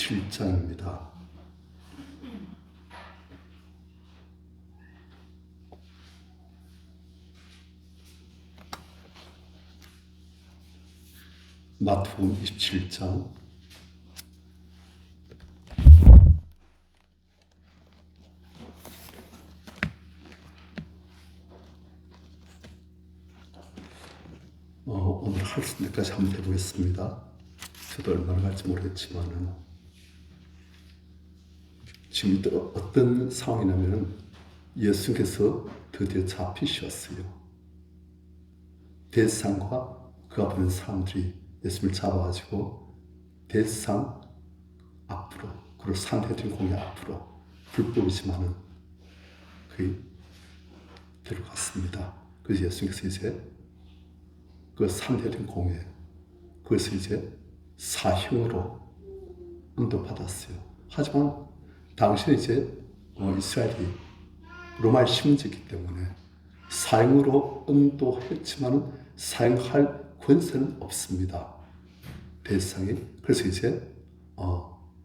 27장입니다. 마태복음 27장 오늘 할 수 있는 데까지 한번 해보겠습니다. 저도 얼마나 갈지 모르겠지만 지금 어떤 상황이냐면 예수님께서 드디어 잡히셨어요. 대제사장과 그 앞에 있는 사람들이 예수님을 잡아가지고 대제사장 앞으로, 그리고 산헤드린 공회 앞으로 불법이지만은 거의 데려갔습니다. 그래서 예수님께서 이제 그 산헤드린 공회, 그것을 이제 사형으로 응답받았어요. 하지만 당시에 이제 이스라엘이 로마의 식민지이기 때문에 사형으로 응도했지만 사형할 권세는 없습니다. 대제사장이. 그래서 이제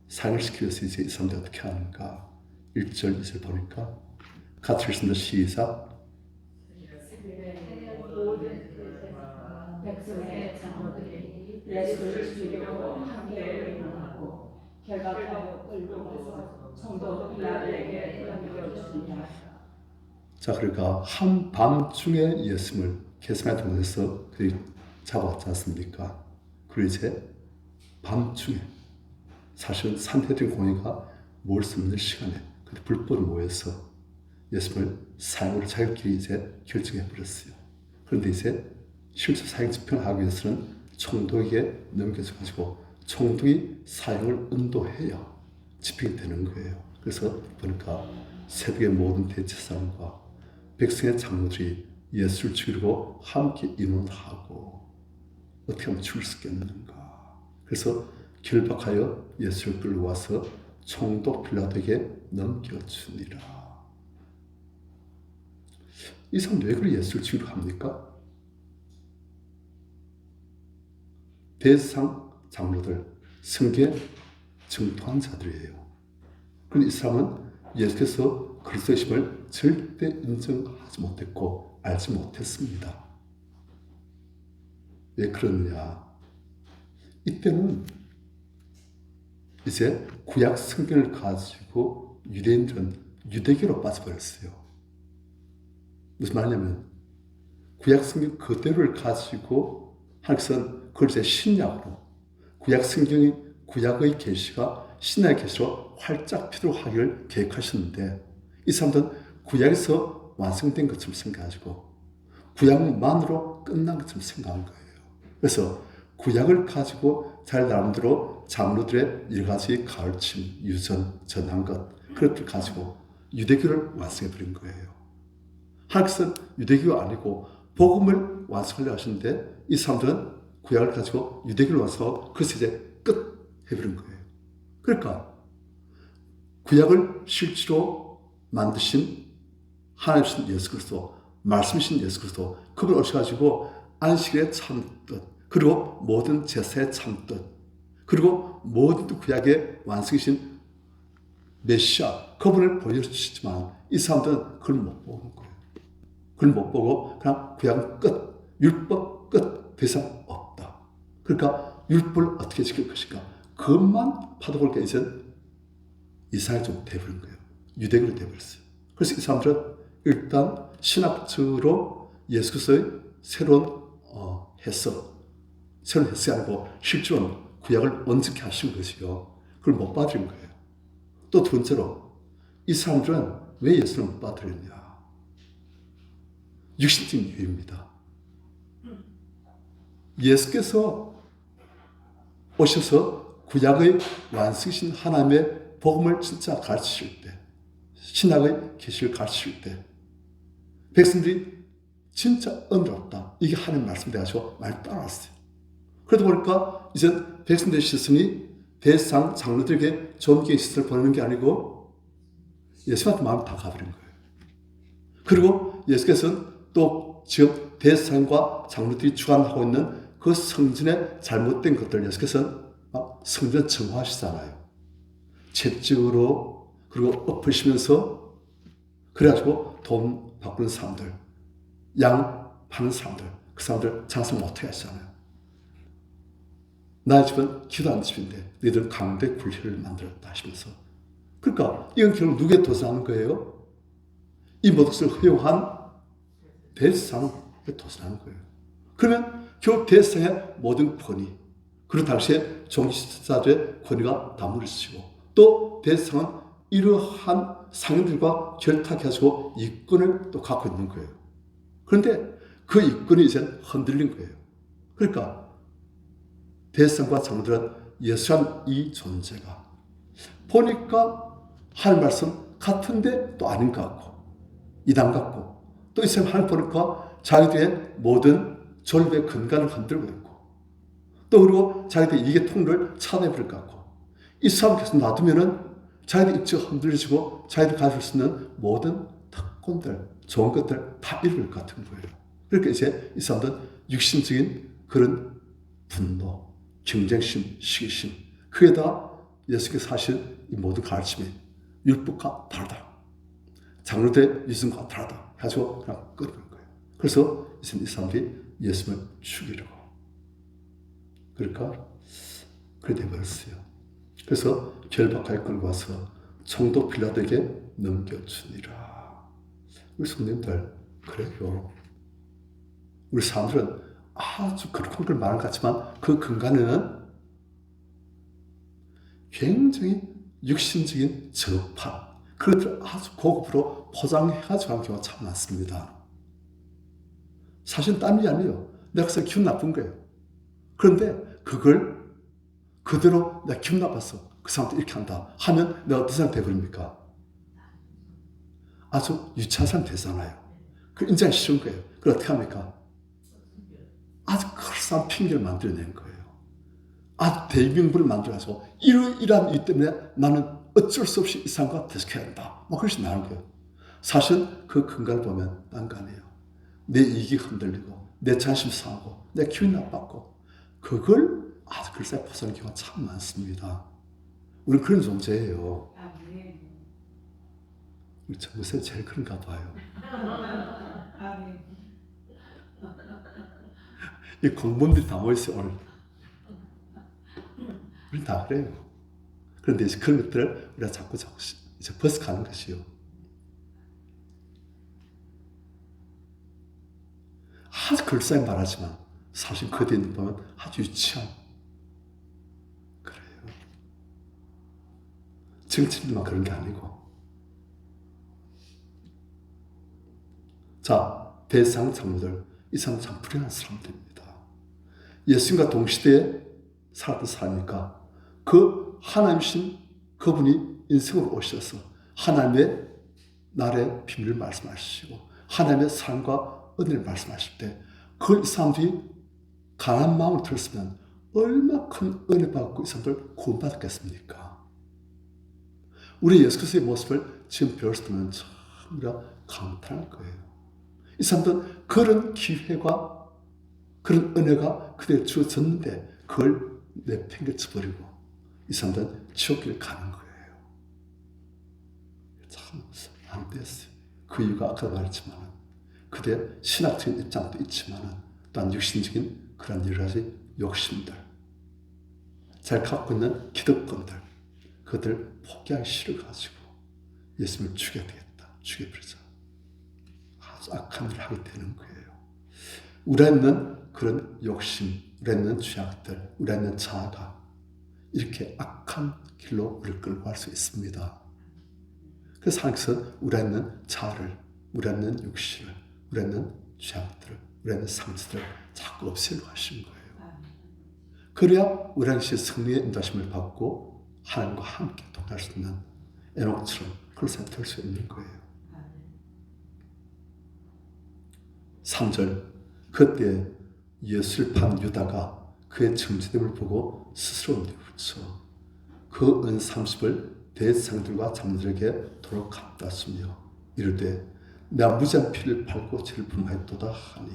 사형을 시키기 위해서 이제 이 사람들이 어떻게 하는가. 1절 2절 보니까 같이 읽습니다. 시작. 백성의 장로들이 예수를 죽이려고 함께 의논하고 결박하여 끌고 가서 성도 빌라도에게 넘겨주니라. 자, 그러니까 한밤중에 예수님을 겟세마네 동산에서 그들이 잡았지 않습니까? 그리고 이제 밤중에 사실은 산헤드린 공회가 모을 수 없는 시간에 그때 불법으로 모여서 예수님을 사형으로 자기들끼리 이제 결정해 버렸어요. 그런데 이제 실제 사형 집행을 하기 위해서는 총독에게 넘겨져가지고 총독이 사형을 응도해야 집행이 되는 거예요. 그래서 보니까 새벽에 모든 대제사장과 백성의 장로들이 예수를 죽이려고 함께 의논하고 어떻게 하면 죽일 수 있겠는가. 그래서 결박하여 예수를 끌고와서 총독 빌라도에게 넘겨주니라. 이 사람 왜 그렇게 예수를 죽이려고 합니까? 대제사장 장로들, 성경에 정통한 자들이에요. 그런데 이 사람은 예수께서 그리스도이심을 절대 인정하지 못했고 알지 못했습니다. 왜 그러느냐? 이때는 이제 구약 성경을 가지고 유대인들은 유대교로 빠져버렸어요. 무슨 말이냐면 구약 성경 그대로를 가지고 하나님께서는 그걸 이제 신약으로, 구약 성경이 구약의 계시가 신약의 계시로 활짝 피도록 하기를 계획하셨는데 이 사람들은 구약에서 완성된 것처럼 생각하시고 구약만으로 끝난 것처럼 생각한 거예요. 그래서 구약을 가지고 자기 나름대로 장로들의 여러 가지 가르침, 유전, 전한 것, 그것들 가지고 유대교를 완성해버린 거예요. 하나님께서는 유대교가 아니고 복음을 완성하려고 하시는데 이 사람들은 구약을 가지고 유대교를 완성하고 그래서 이제 끝 해버린 거예요. 그러니까 구약을 실제로 만드신 하나님이신 예수 그리스도, 말씀이신 예수 그리스도, 그분을 오셔가지고 안식일의 참뜻, 그리고 모든 제사의 참뜻, 그리고 모든 구약의 완성이신 메시아, 그분을 보여주시지만 이 사람들은 그걸 못 보는 거예요. 그걸 못 보고 그냥 구약은 끝, 율법 끝, 더 이상 없다. 그러니까 율법을 어떻게 지킬 것인가, 그것만 파도볼까 이제 이상하게 좀 돼버린 거예요. 유대교로 돼버렸어요. 그래서 이 사람들은 일단 신학적으로 예수 그리스도의 새로운 해석, 새로운 해석이 아니고 실제로는 구약을 온전히 하신 것이요, 그걸 못 받아들인 거예요. 또 두 번째로 이 사람들은 왜 예수를 못 받아들였냐? 육신적인 이유입니다. 예수께서 오셔서 구약의 완성이신 하나님의 복음을 진짜 가르치실 때, 신약의 계시를 가르치실 때 백성들이 진짜 은혜롭다, 이게 하나님 말씀돼가지고 많이 따라왔어요. 그러다 보니까 이제 백성들의 시선이 대제사장 장로들에게 존경의 시선을 보내는 게 아니고 예수한테 마음이 다 가버린 거예요. 그리고 예수께서는 또 지금 대제사장과 장로들이 주관하고 있는 그 성전의 잘못된 것들 예수께서는 성전 정화하시잖아요. 채찍으로 그리고 엎으시면서 그래가지고 돈 바꾸는 사람들, 양 파는 사람들, 그 사람들 장사 못하게 하시잖아요. 나의 집은 기도하는 집인데 너희들은 강대 굴리를 만들었다 하시면서, 그러니까 이건 결국 누구에 도전하는 거예요? 이 모든 것을 허용한 대상에 도전하는 거예요. 그러면 결국 대상의 모든 권위, 그 당시에 종시사조의 권위가 다 무너지고, 또 대상은 이러한 상인들과 결탁해가지고 이권을 또 갖고 있는 거예요. 그런데 그 이권이 이제 흔들린 거예요. 그러니까 대상과 장들은 예수란 이 존재가 보니까 할 말씀 같은데 또 아닌 것 같고, 이단 같고, 또 이 사람 하늘 보니까 자기들의 모든 존립의 근간을 흔들고 있고, 또 그리고 자기들 이게 통로를 차단해버릴 것 같고, 이 사람 계속 놔두면은 자기들 입지가 흔들리고 자기들 가질 수 있는 모든 특권들, 좋은 것들 다 잃을 것 같은 거예요. 그러니까 이제 이 사람들은 육신적인 그런 분노, 경쟁심, 시기심, 그에다 예수께서 하신 이 모든 가르침이 율법과 다르다, 장로들의 위선과 다르다 해가지고 그냥 끊어버린 거예요. 그래서 이제 이 사람들이 예수를 죽이려고, 그러니까 그래 돼버렸어요. 그래서 결박하여 끌고 와서 총독 빌라도에게 넘겨주니라. 우리 성도님들, 그래요. 우리 사람들은 아주 그렇게 걸 말한 것 같지만 그 근간에는 굉장히 육신적인 저파, 그것을 아주 고급으로 포장해가지고 하는 경우가 참 많습니다. 사실 딴 게 아니에요. 내가 그래서 기분 나쁜 거예요. 그런데 그걸 그대로 내가 기분 나빴어, 그 사람도 이렇게 한다 하면 내가 어떤 사람이 되어버립니까? 아주 유치한 사람이 되잖아요. 그 인정이 싫은 거예요. 그걸 어떻게 합니까? 아주 그럴싸한 핑계를 만들어내는 거예요. 아주 대명분을 만들어서 이러한 이유 때문에 나는 어쩔 수 없이 이 사람과 대적해야 한다, 뭐 그것이 나는 거예요. 사실 그 근간을 보면 딴 거 아니에요. 내 이익이 흔들리고 내 자존심 상하고 내 기분 나빴고, 그걸 아주 글쎄 포장하는 경우가 참 많습니다. 우리는 그런 존재예요. 우리 전국에서 제일 그런가 봐요. 이 공무원들이 다 모였어요, 오늘. 우리 다 그래요. 그런데 이제 그런 것들을 우리가 자꾸 이제 벗어가는 것이요. 아주 글싸게 말하지만 사실 그 뒤에 보면 아주 유치한, 그래요. 정치인들만 그런 게 아니고. 자, 대상 장로들, 이 사람 참 불행한 사람들입니다. 예수님과 동시대에 살았던 사람이니까 그 하나님이신 그분이 인생으로 오셔서 하나님의 나라의 비밀을 말씀하시고 하나님의 사랑과 은혜를 말씀하실 때, 그걸 이 사람들이 강한 마음을 들었으면 얼마나 큰 은혜 받고 이 사람들 구원받았겠습니까? 우리 예수 그리스도의 모습을 지금 배웠을 때는 참 우리가 감탄할 거예요. 이 사람들은 그런 기회가, 그런 은혜가 그대로 주어졌는데 그걸 내팽개쳐버리고 이 사람들은 지옥길을 가는 거예요. 참 안 됐어요. 그 이유가 아까 말했지만 그들의 신학적인 입장도 있지만 또한 육신적인 그런 여러 가지 욕심들, 잘 갖고 있는 기득권들, 그것을 포기하기 싫어가지고 예수님을 죽여야 되겠다, 죽여버리자, 아주 악한 일을 하게 되는 거예요. 우리 안에 있는 그런 욕심, 우리 안에 있는 죄악들, 우리 안에 있는 자아가 이렇게 악한 길로 우리를 끌고 갈 수 있습니다. 그래서 하나님께서 우리 안에 있는 자아를, 우리 안에 있는 육신을, 우리 안에 있는 죄악들을, 우리 안에 있는 상처들을 자꾸 없애려고 하시는 거예요. 그래야 우리 안에 승리의 인도하심을 받고 하나님과 함께 동행할 수 있는 에녹처럼 그런 사람이 될 수 있는 거예요. 3절, 그때 예수를 판 유다가 그의 정죄됨을 보고 스스로 뉘우쳐 그 은 30을 대상들과 장들에게 도로 갚았으며 이르되 내가 무지한 피를 팔고 죄를 범하였도다 하니,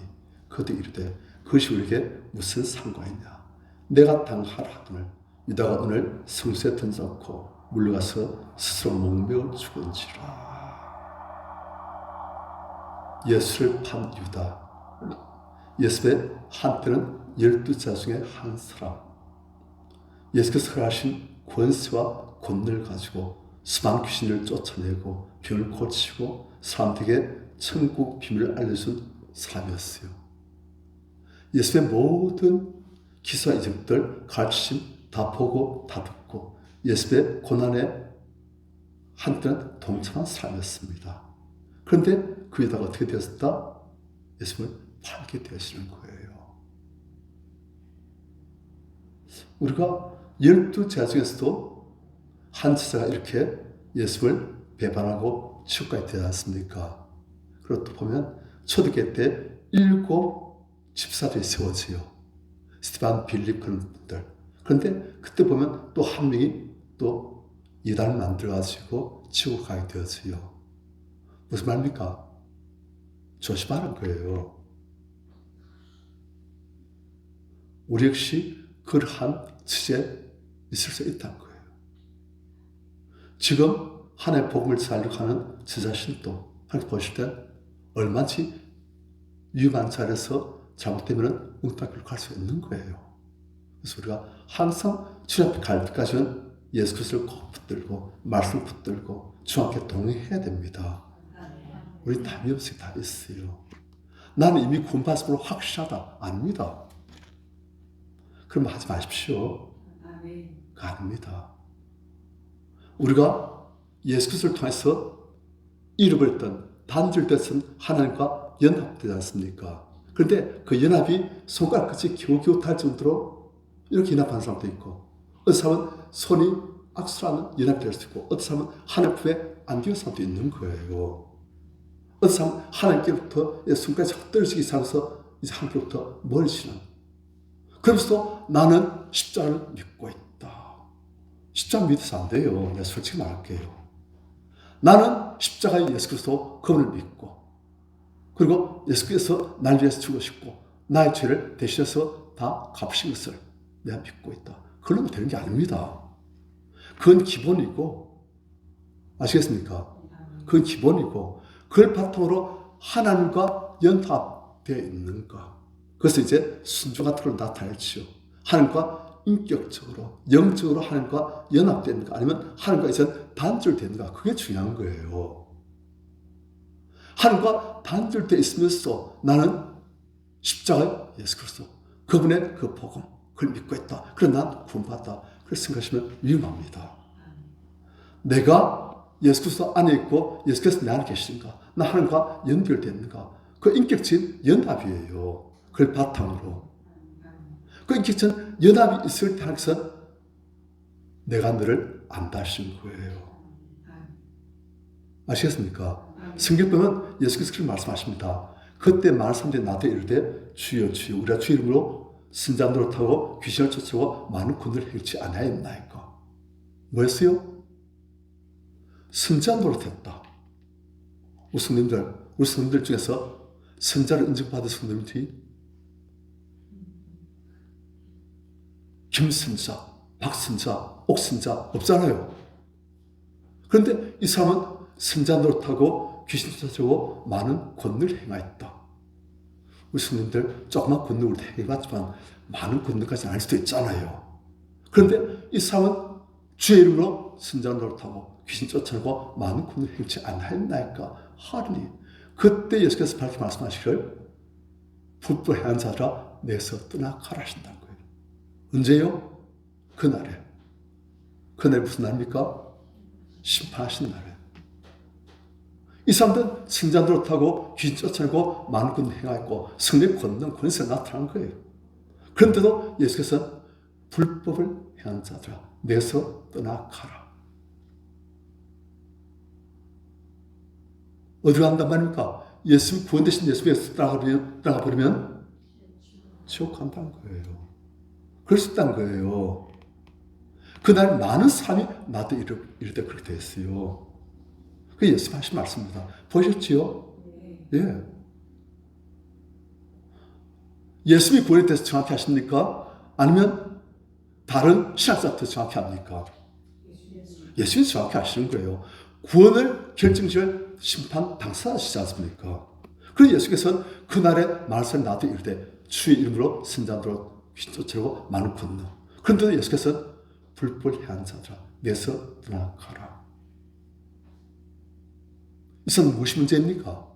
그도 이르되 그것이 우리에게 무슨 상관이냐, 내가 당하라 하거늘 유다가 오늘 성수에 던져놓고 물러가서 스스로 목매어 죽은지라. 예수를 판 유다. 예수의 한때는 12자 중에 한 사람. 예수께서 허락하신 권세와 권능을 가지고 수많은 귀신을 쫓아내고 병을 고치고 사람들에게 천국 비밀을 알려준 사람이었어요. 예수의 모든 기사 이적들, 가르치심 다 보고 다 듣고 예수의 고난에 한때는 동참한 사람이었습니다. 그런데 그 유다가 어떻게 되었다? 예수를 팔게 되시는 거예요. 우리가 12제자 중에서도 한 제자가 이렇게 예수를 배반하고 지옥까지 되지 않습니까? 그리고 또 보면 초대교회 때 7 집사들이 세워져요. 스티반, 빌립 그런 분들. 그런데 그때 보면 또 한 명이 또 이단을 만들어가지고 지옥 가게 되어져요. 무슨 말입니까? 조심하라는 거예요. 우리 역시 그러한 처지에 있을 수 있다는 거예요. 지금 하나님의 복음을 살려고 하는 제 자신도 하나님 보실 때 얼마든지 위험한 자리에서 잘못되면 웅따기로 갈 수 있는 거예요. 그래서 우리가 항상 주님 앞에 갈 때까지는 예수 그리스도를 꼭 붙들고 말씀을 붙들고 주와 함께 동행해야 됩니다. 우리 답이 없이 다 있어요. 나는 이미 구원받았음으로 확실하다. 아닙니다. 그럼 하지 마십시오. 그거 아닙니다. 우리가 예수 그리스도를 통해서 잃어버렸던 단절됐던 하나님과 연합되지 않습니까? 그런데 그 연합이 손가락 끝이 겨우겨우 닿을 정도로 이렇게 연합한 사람도 있고 어떤 사람은 손이 악수라는 연합이 될 수 있고 어떤 사람은 하늘 품에 안기는 사람도 있는 거예요. 어떤 사람은 하나님께로부터 손가락이 확 떨어지기 시작해서 이제 하나님께로부터 멀어지는. 그러면서 나는 십자가를 믿고 있다. 십자가 믿어서 안 돼요. 내가 솔직히 말할게요. 나는 십자가의 예수 그리스도 그분을 믿고 그리고 예수께서 날 위해서 죽으셨고 나의 죄를 대신해서 다 갚으신 것을 내가 믿고 있다. 그러면 되는 게 아닙니다. 그건 기본이고 아시겠습니까? 그건 기본이고 그걸 바탕으로 하나님과 연합되어 있는가. 그래서 이제 순종 같은 걸 나타낼지요. 하나님과 인격적으로 영적으로 하나님과 연합되는가 아니면 하나님과 이제 단절되는가. 그게 중요한 거예요. 하나님과 단절되어 있으면서 나는 십자가의 예수 그리스도 그분의 그 복음 그걸 믿고 있다. 그래 난 구원받았다. 그렇게 생각하시면 위험합니다. 내가 예수 그리스도 안에 있고 예수께서 내 안에 계시는가? 나 하나님과 연결되는가? 그 인격적인 연합이에요. 그걸 바탕으로. 그 인격적인 연합이 있을 때 하나님께서 내가 너를 안다 하시는 거예요. 아시겠습니까? 성경 보면 예수께서 그렇게 말씀하십니다. 그때 많은 사람들이 나한테 이르되 주여 주여 우리가 주 이름으로 선자 노릇하고 귀신을 쫓아오고 많은 군대를 행치 아니하였나이까. 뭐였어요? 선자 노릇했다. 우리 성도님들 중에서 선자를 인정받은 성도님들이 김선자, 박선자, 옥선자 없잖아요. 그런데 이 사람은 선자 노릇하고 귀신 쫓아오고 많은 권능을 행하였다. 우리 성도님들 조그만 권능을 행해봤지만 많은 권능까지는 알 수도 있잖아요. 그런데 이 사람은 주의 이름으로 선자 노릇하고 귀신 쫓아오고 많은 권능을 행치 않았나이까 하리니 그때 예수께서 밝게 말씀하시기를 불법 행한 자들아 내게서 떠나가라 하신다는 거예요. 언제요? 그날에. 그날이 무슨 날입니까? 심판하신 날에. 이 사람들은 선자 노릇하고 귀신 쫓아내고 많은 권 행하였고 성령의 권능 권세가 나타난 거예요. 그런데도 예수께서 불법을 행한 자들아 내게서 떠나가라. 어디로 간단 말입니까? 예수 구원 되신 예수께서 떠나가 버리면 지옥 간다는 거예요. 그럴 수 있다는 거예요. 그날 많은 사람이 나도 이르되 그렇게 됐어요. 그게 예수 하신 말씀입니다. 보셨지요? 예. 예수님이 구원에 대해서 정확히 하십니까? 아니면 다른 신학자부터 정확히 합니까? 예수님이 정확히 아시는 거예요. 구원을 결정지을 심판 당사자시지 않습니까? 그래서 예수께서는 그날에 말씀 나도 이르되 주의 이름으로 선자들로 휘쫓으려고 많은 권능. 그런데도 예수께서는 불법 행한 자들아 내서 떠나가라. 이것은 무엇이 문제입니까?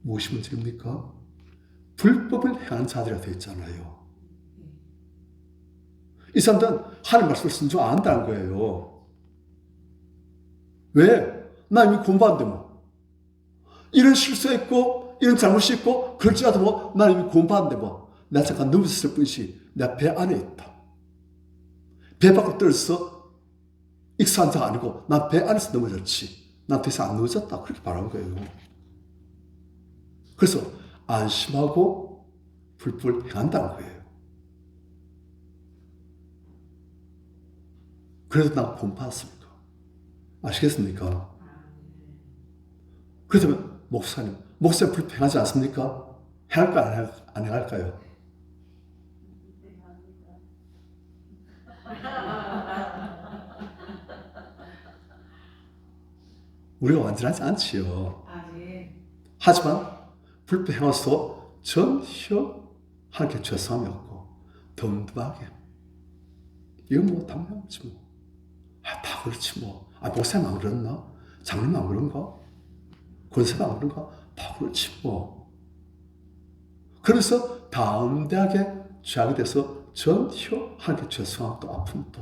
무엇이 문제입니까? 불법을 행한 자들이 되어 있잖아요. 이 사람들은 하나님 말씀을 순종 안 한다는 거예요. 왜? 나 이미 공부한데 뭐. 이런 실수했고 이런 잘못이 있고 그럴지라도 뭐 나 이미 공부한데 뭐. 내가 잠깐 넘어졌을 뿐이지 내 배 안에 있다. 배 밖으로 떨어져서 익사한 자가 아니고 난 배 안에서 넘어졌지. 난 더 이상 안 넘어졌다. 그렇게 말한 거예요. 그래서 안심하고 불법을 행한다는 거예요. 그래서 난 공부했습니까? 아시겠습니까? 그렇다면 목사님 불법 행하지 않습니까? 행할까 안 행할까요? 우리가 완전하지 않지요. 하지만 불법 행하서 전혀 하나님께 죄송함이 없고 덤덤하게 이건 뭐 당연하지 뭐. 다 그렇지 뭐. 목사님 안 그랬나? 장님 안 그런가? 권사가 안 그런가? 다 그렇지 뭐. 그래서 담대하게 죄하게 돼서 전혀 하나님께 죄송함도 아픔도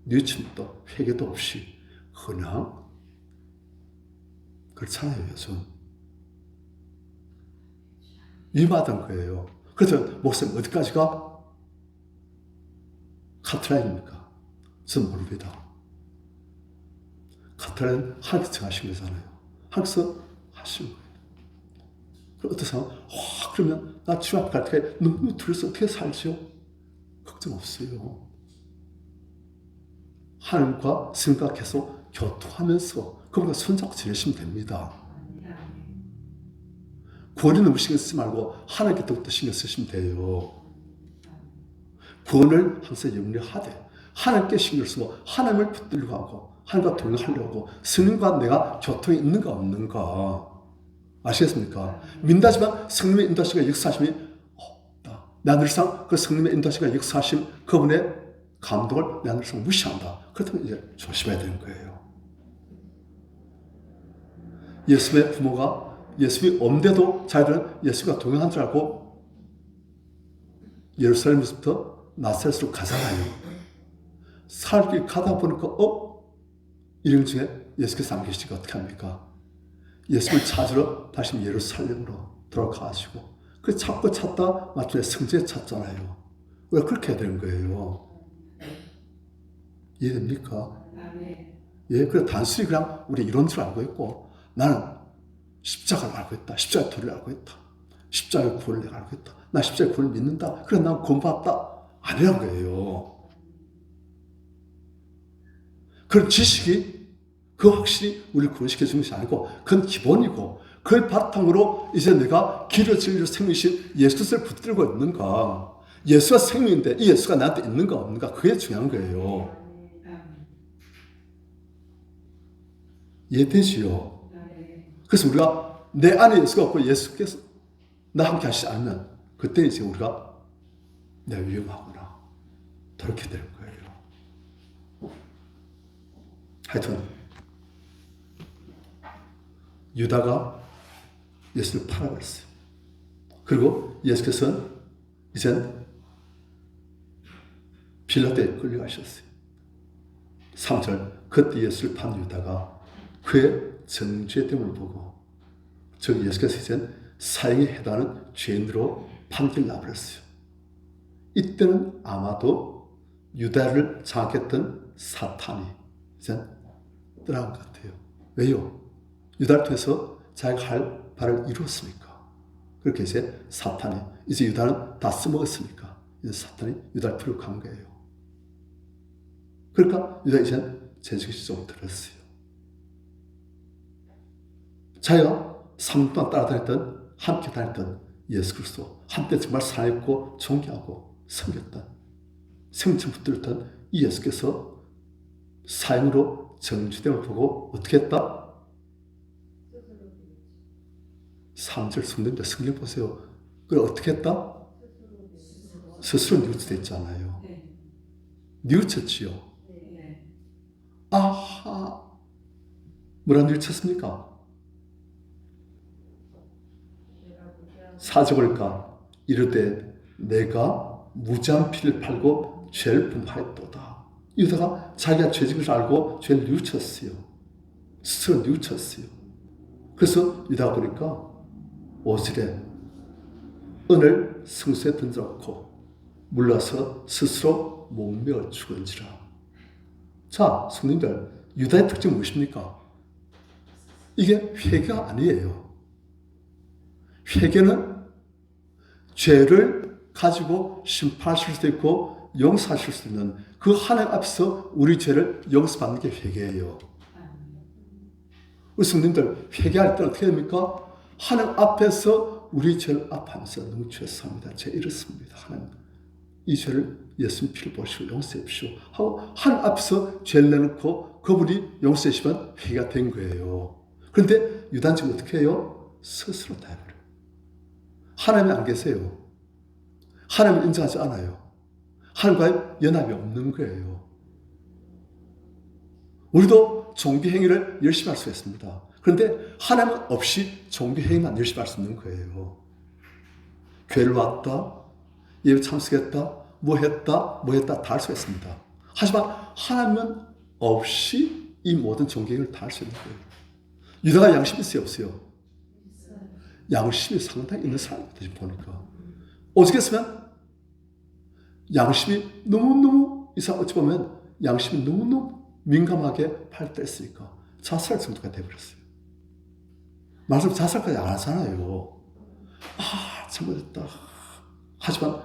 뉘침도 회개도 없이 그냥 그렇잖아요. 요즘 위임하던 거예요. 그래서 목사님 어디까지 가? 카트라인입니까? 저는 모릅니다. 카트라인 하나님께서 정하신 거잖아요. 하나님께서 하신 거예요. 그럼 어떤 사람은 그러면 나 주 앞에 갈 때 너무 둘러서 어떻게 살지요? 걱정 없어요. 하나님과 스님과 계속 교통하면서 그분과 손잡고 지내시면 됩니다. 구원에 너무 신경 쓰지 말고 하나님께 더욱더 신경 쓰시면 돼요. 구원을 항상 염려하되 하나님께 신경 쓰고 하나님을 붙들려고 하고 하나님과 동행하려고 하고 스님과 내가 교통이 있는가 없는가 아시겠습니까? 민다지만 성령의 인도하심과 역사하심이 없다. 내가 늘상 그 성령의 인도하심과 역사하심 그분의 감동을 내가 늘상 무시한다. 그렇다면 이제 조심해야 되는 거예요. 예수의 부모가 예수님이 없는데도 자기들은 예수가 동행한 줄 알고 예루살렘에서부터 나사렛으로 가잖아요. 살길 가다 보니까 일행 중에 예수께서 안 계시니까 어떻게 합니까? 예수를 찾으러 다시 예루살렘으로 돌아가시고 그 찾고 찾다 마침내 성지에 찾잖아요. 왜 그렇게 해야 되는 거예요? 이해됩니까? 예, 그래 단순히 그냥 우리 이런 줄 알고 있고 나는 십자가를 알고 있다. 십자가의 도리를 알고 있다. 십자가의 구원을 내가 알고 있다. 나 십자가의 구원을 믿는다. 그래 난 공부했다. 아니란 거예요. 그런 지식이 그 확실히 우리를 구원시켜 주는 것이 아니고 그건 기본이고 그걸 바탕으로 이제 내가 길을 진리로 생명이신 예수를 붙들고 있는가 예수가 생명인데 이 예수가 나한테 있는가 없는가 그게 중요한 거예요. 이해되지요? 그래서 우리가 내 안에 예수가 없고 예수께서 나와 함께 하시지 않으면 그때 이제 우리가 내가 위험하구나 그렇게 되는 거예요. 하여튼 유다가 예수를 팔아버렸어요. 그리고 예수께서는 이젠 빌라도에 끌려가셨어요. 3절 그때 예수를 판 유다가 그의 정죄됨을 보고 즉 예수께서 이젠 사형에 해당하는 죄인으로 판결을 나버렸어요. 이때는 아마도 유다를 장악했던 사탄이 이젠 떠난 것 같아요. 왜요? 유다를 통해서 자기가 할 바를 이루었으니까. 그렇게 이제 사탄이 이제 유다는 다 써먹었으니까 이제 사탄이 유다를 풀어간 거예요. 그러니까 유다 이제 재직이 좀 들었어요. 자기가 3년 동안 따라다녔던 함께 다녔던 예수 그리스도 한때 정말 사랑했고 존경하고 섬겼던 생명 붙들었던 이 예수께서 사형으로 정죄됨을 보고 어떻게 했다? 3절 성경인데 성경 보세요. 그걸 어떻게 했다? 스스로 뉘우쳐졌잖아요. 뉘우쳤지요. 아하, 뭐라 뉘우쳤습니까? 사적을까 이르되 내가 무지한 피를 팔고 죄를 범하였도다. 유다가 자기가 죄직을 알고 죄를 뉘우쳤어요. 스스로 뉘우쳤어요. 그래서 유다가 보니까 5절에 은을 성소에 던져놓고 물러서 스스로 목매어 죽은지라. 자, 성도님들, 유다의 특징은 무엇입니까? 이게 회개가 아니에요. 회개는 죄를 가지고 심판하실 수도 있고 용서하실 수 있는 그 하나님 앞에서 우리 죄를 용서받는 게 회개예요. 우리 성도님들, 회개할 때 어떻게 됩니까? 하나님 앞에서 우리 죄를 앞하면서 너무 죄송합니다. 죄 이렇습니다. 하나님, 이 죄를 예수님 피를 보시고 용서해 주시오 하고 하나님 앞에서 죄를 내놓고 그분이 용서해 주시면 회개가 된 거예요. 그런데 유다는 지금 어떻게 해요? 스스로 다 해버려요. 하나님이 안 계세요. 하나님을 인정하지 않아요. 하나님과의 연합이 없는 거예요. 우리도 종교 행위를 열심히 할 수 있습니다. 그런데 하나님 없이 종교 행위만 열심히 할 수 있는 거예요. 교회를 왔다, 예배 참석했다, 뭐 했다 다 할 수 있습니다. 하지만 하나님 없이 이 모든 종교 행위를 다 할 수 있는 거예요. 유다가 양심이 있어요, 없어요? 양심이 상당히 있는 사람입니다. 지금 보니까 오죽했으면 양심이 너무너무 이 사람 어찌 보면 양심이 너무너무 민감하게 발달했으니까 자살 정도가 돼버렸어요. 말씀 자살까지 안 하잖아요. 아, 잘못했다. 하지만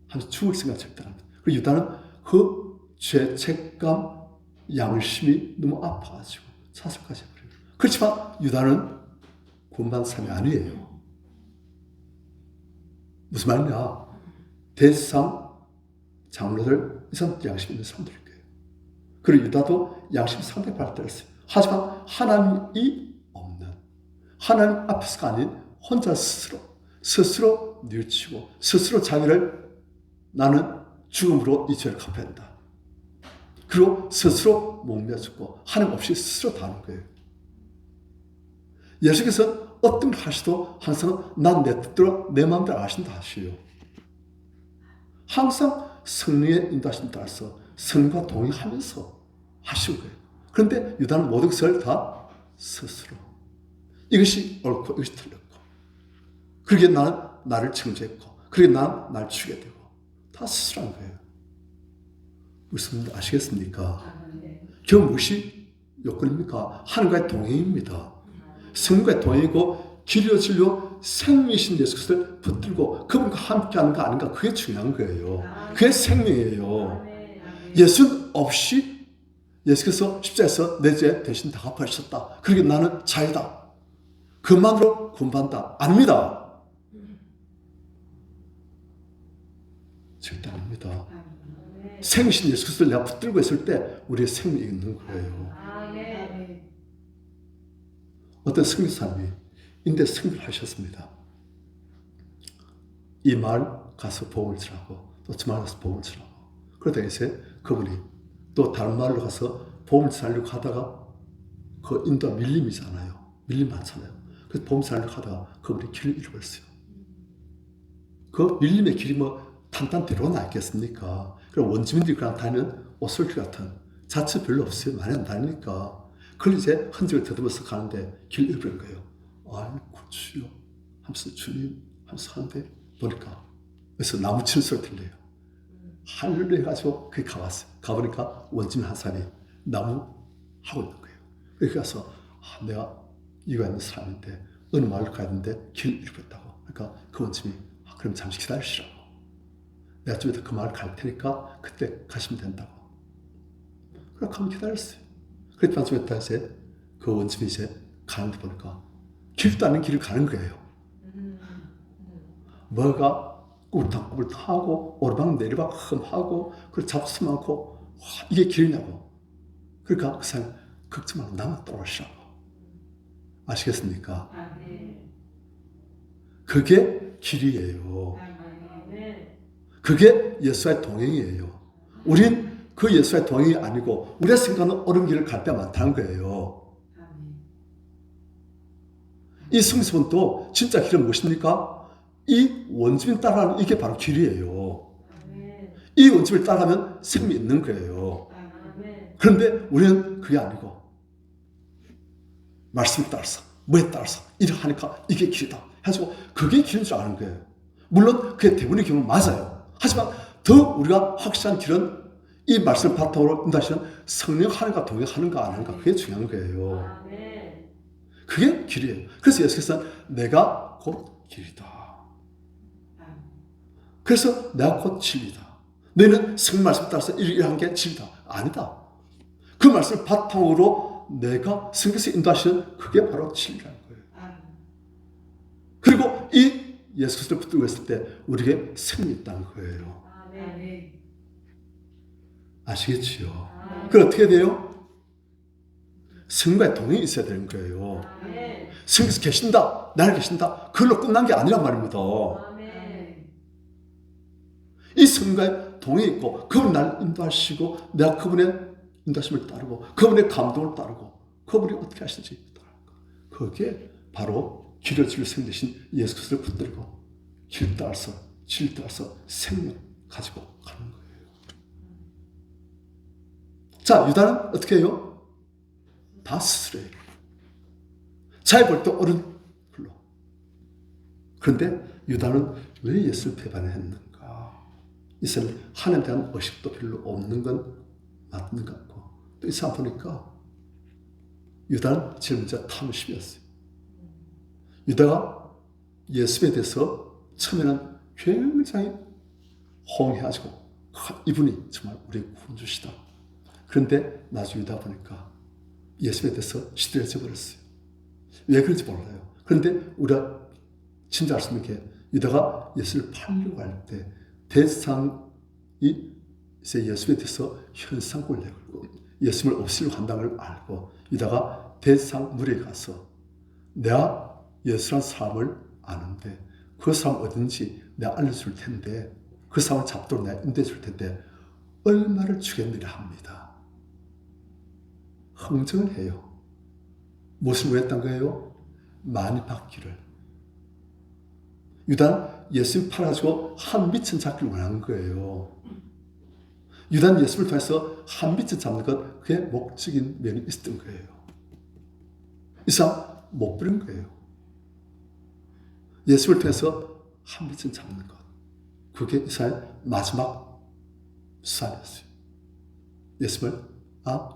하면서 죽을 생각 절대 안 합니다. 그리고 유다는 그 죄책감, 양심이 너무 아파가지고 자살까지 해버려요. 그렇지만 유다는 군반 사람이 아니에요. 무슨 말이냐? 대상 장로들, 이 사람들 양심 있는 사람들일 거예요. 그리고 유다도 양심이 상당히 발달했어요. 하지만 하나님이 없는, 하나님 앞에서가 아닌 혼자 스스로 뉘우치고 스스로 자기를 나는 죽음으로 이 죄를 갚아야 한다. 그리고 스스로 목매어 죽고 하나님 없이 스스로 다 하는 거예요. 예수께서 어떤 걸 하시도 항상 난 내 뜻대로 내 마음대로 하신다 하시요. 항상 성령의 인도하심 따라서 성령과 동의하면서 하시는 거예요. 그런데 유다는 모든 것을 다 스스로. 이것이 옳고 이것이 틀렸고. 그러기에 나는 나를 정죄했고 그러기에 나는 날 죽게 되고 다 스스로 한 거예요. 무슨 아시겠습니까? 결국 무엇이 요건입니까? 하나님과의 동행입니다. 성령과의 동행이고 길이요 진리요 생명이신 예수 그리스도를 붙들고 그분과 함께하는 거 아닌가 그게 중요한 거예요. 그게 생명이에요. 예수 없이 예수께서 십자가에서 내 죄 대신 다 갚아주셨다. 그러기에 나는 자유다. 그만으로 구원받는다. 아닙니다. 절대 아닙니다. 생신 예수 그리스도를 내가 붙들고 있을 때 우리의 생명이 있는 거예요. 어떤 성교사님이 인대 선교를 하셨습니다. 이 마을 가서 복음을 전하고 또 저 마을 가서 복음을 전하고 그러다 이제 그분이 또 다른 마을로 가서 복음을 전하려고 하다가 그 인도가 밀림이잖아요. 밀림 많잖아요. 그래서 복음을 전하려고 하다가 그분이 길을 잃어버렸어요. 그 밀림의 길이 뭐 탄탄대로가 나있겠습니까? 그럼 원주민들이 그냥 다니는 오솔길 같은 자체 별로 없어요. 많이 안 다니니까. 그걸 이제 흔적을 더듬어서 가는데 길 잃어버린 거예요. 아이고 주여 하면서 주님 하면서 하는데 보니까 그래서 나무 치는 소리 들려요. 할렐루야 해가지고 거기 가봤어요. 가보니까 원주민 한 사람이 나무 하고 있는 거예요. 그래서 가서 내가 이거 있는 사람인데 어느 마을 가야 되는데 길 잃어버렸다고. 그러니까 그 원주민이 그럼 잠시 기다리시라고. 내가 좀 이따 그 마을 갈 테니까 그때 가시면 된다고. 그렇게 하면 기다렸어요. 그랬더니 좀 이따 이제 그 원주민이 이제 가는데 보니까 길도 아닌 길을 가는 거예요. 뭐가 꾸불탕꾸불탕하고 오르막 내리막 흠하고 그리고 잡수 많고 이게 길이냐고. 그러니까 그 사람 걱정하고 나만 떨어지라고. 아시겠습니까? 그게 길이에요. 그게 예수와의 동행이에요. 우린 그 예수와의 동행이 아니고 우리의 생각은 옳은 길을 갈 때 많다는 거예요. 이 성수분도 진짜 길은 무엇입니까? 이 원주민 따라가는 이게 바로 길이에요. 이 원주민을 따라가면 생명이 있는 거예요. 그런데 우리는 그게 아니고 말씀에 따라서 뭐에 따라서 이렇게 하니까 이게 길이다 해가지고 그게 길인 줄 아는 거예요. 물론 그게 대부분의 경우는 맞아요. 하지만 더 우리가 확실한 길은 이 말씀을 바탕으로 인도하시는 성령 하는가 동행하는가 안 하는가 그게 중요한 거예요. 그게 길이에요. 그래서 예수께서는 내가 곧 길이다. 그래서 내가 곧 진리다. 너희는 성령 말씀 따라서 이러한 게 진리다. 아니다. 그 말씀을 바탕으로 내가 성경에서 인도하시는 그게 바로 진리라는 거예요. 그리고 이 예수 그리스도를 붙들고 있을 때 우리에게 생명이 있다는 거예요. 아시겠지요? 그럼 어떻게 돼요? 성령과의 동행이 있어야 되는 거예요. 성경에서 계신다, 나를 계신다, 그걸로 끝난 게 아니란 말입니다. 이 성령과의 동행이 있고 그분이 나를 인도하시고 내가 그분의 인도하심을 따르고 그분의 감동을 따르고 그분이 어떻게 하시는지 따르고 그게 바로 길어질 성 되신 예수 그리스도를 붙들고 길 따라서 질 따라서 생명 가지고 가는 거예요. 자, 유다는 어떻게 해요? 다 스스로예요. 잘 볼 때 옳은 길로. 그런데 유다는 왜 예수를 배반했는가? 이사람 하나님에 대한 의식도 별로 없는 건 맞는 것 같고 또 이 사람 보니까 유다는 제일 먼저 탐심이었어요. 유다가 예수에 대해서 처음에는 굉장히 호응해가지고 이분이 정말 우리의 구원주시다. 그런데 나중에 유다 보니까 예수에 대해서 시들해져 버렸어요. 왜 그런지 몰라요. 그런데 우리가 진짜 알 수 있는 게 유다가 예수를 팔려고 할 때 대상이 이제 예수에 대해서 현상을 내걸고 예수를 없애려고 한다는 걸 알고 유다가 대상 물에 가서 내가 예수란 사람을 아는데 그 사람 어딘지 내가 알려줄 텐데 그 사람을 잡도록 내가 인도해 줄 텐데 얼마를 주겠느냐 합니다. 흥정을 해요. 무엇을 원했던 거예요? 많이 받기를. 유다는 예수를 팔아가지고 한 빛은 잡기를 원하는 거예요. 유다는 예수를 통해서 한 빛을 잡는 것 그게 목적인 면이 있었던 거예요. 이 사람 못 부른 거예요. 예수를 통해서 한 빛은 잡는 것 그게 이 사람의 마지막 수단이었어요. 예수를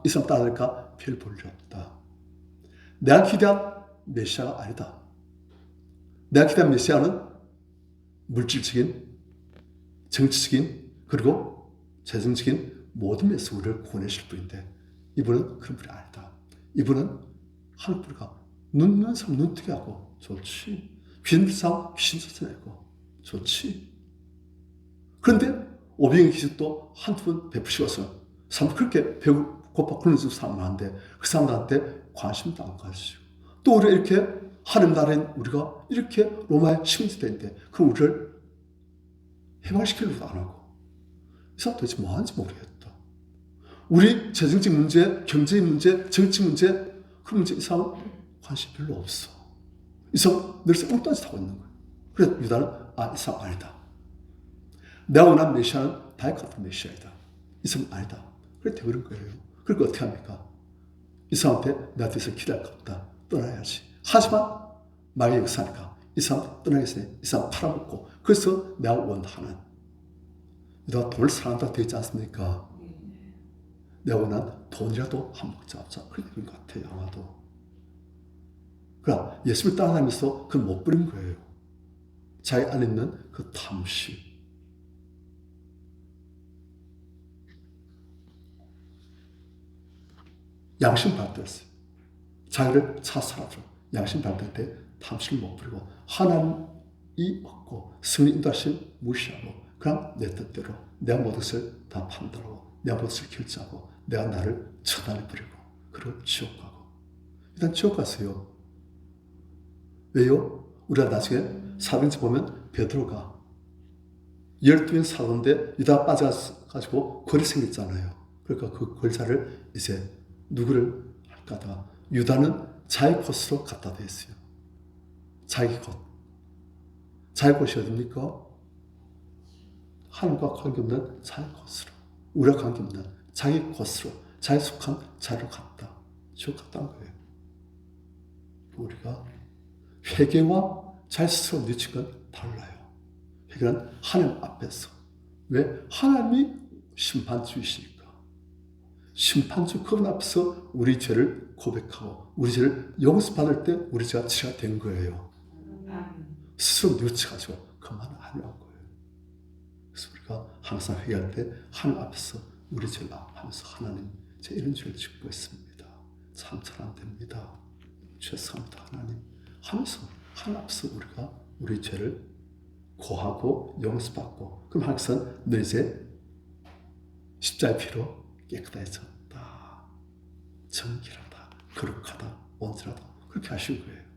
이 사람 따르니까 별 볼일 없다. 내가 기대한 메시아가 아니다. 내가 기대한 메시아는 물질적인, 정치적인, 그리고 재정적인 모든 면에서 우리를 구원하실 분인데 이분은 그런 분이 아니다. 이분은 하늘 분이가 눈만 사람 눈뜨게 하고 좋지. 귀는 사람 귀신 쫓아내고 좋지. 그런데 오병의 기적도 한두 번 베푸시고서 사람 그렇게 배고파 굶는 사람 많은데 그 사람들한테 관심도 안 가지고 또 우리가 이렇게 하나님 나라인 우리가 이렇게 로마의 식민지대인데 그럼 우리를 해방시키려고도 안 하고 이 사람 도대체 뭐 하는지 모르겠다. 우리 재정적 문제, 경제적 문제, 정치 문제 그런 문제 이 사람은 관심 별로 없어. 이 사람 늘상 엉뚱한 짓 하고 있는 거야. 그래서 유다는 이 사람 아니다. 내가 원하는 메시아는 다윗 같은 메시아이다. 이 사람 아니다. 그래 되버린 거예요. 그러니까 어떻게 합니까? 이 사람한테 내가 뒤에서 기다릴 거 없다. 떠나야지. 하지만 마귀의 역사니까 이 사람 떠나겠으니 이 사람 팔아먹고 그래서 내가 원하는 내가 돈을 사랑한다 되어 있지 않습니까? 내가 원하는 돈이라도 한 몫 잡자. 그런 것 같아요. 아마도. 그러나 예수를 따라다니면서 그걸 못 버린 거예요. 자기 안에 있는 그 탐심. 양심 발달했어요. 자기를 차 살아줘. 양심 발달 때 탐심을 못 버리고 하나님 없고 성령 인도하심 무시하고 그냥 내 뜻대로 내가 모든 것을 다 판단하고 내가 모든 것을 결정하고 내가 나를 처단해버리고 그리고 지옥 가고 일단 지옥 가세요. 왜요? 우리가 나중에 사도행전 보면 베드로가 12인 사도인데 유다가 빠져가지고 골이 생겼잖아요. 그러니까 그 골자를 이제 누구를 할까 하다가 유다는 자기 곳으로 갖다 대었어요. 자기 곳. 자기 곳이 어딥니까? 하나님과 관계없는 자기 곳으로. 우리와 관계없는 자기 곳으로. 자기 속한 자리로 갔다. 지옥 갔다는 거예요. 우리가 회개와 자기 스스로 늦춘 건 달라요. 회개는 하나님 앞에서. 왜? 하나님이 심판주이시니까. 심판주 그분 앞에서 우리 죄를 고백하고 우리 죄를 용서받을 때 우리 죄가 치가 된 거예요. 스스로 뉘우쳐가지고 그만 아니란 거예요. 그래서 우리가 항상 회개할 때 하나님 앞에서 우리 죄를 하면서 하나님 제 이런 죄를 짓고 있습니다. 참 잘 안 됩니다. 죄송합니다 하나님 하면서 하나님 앞에서 우리가 우리 죄를 고하고 용서받고 그럼 하나님께서는 너 이제 십자가의 피로 깨끗해졌다. 정결하다. 거룩하다. 온전하다. 그렇게 하신 거예요.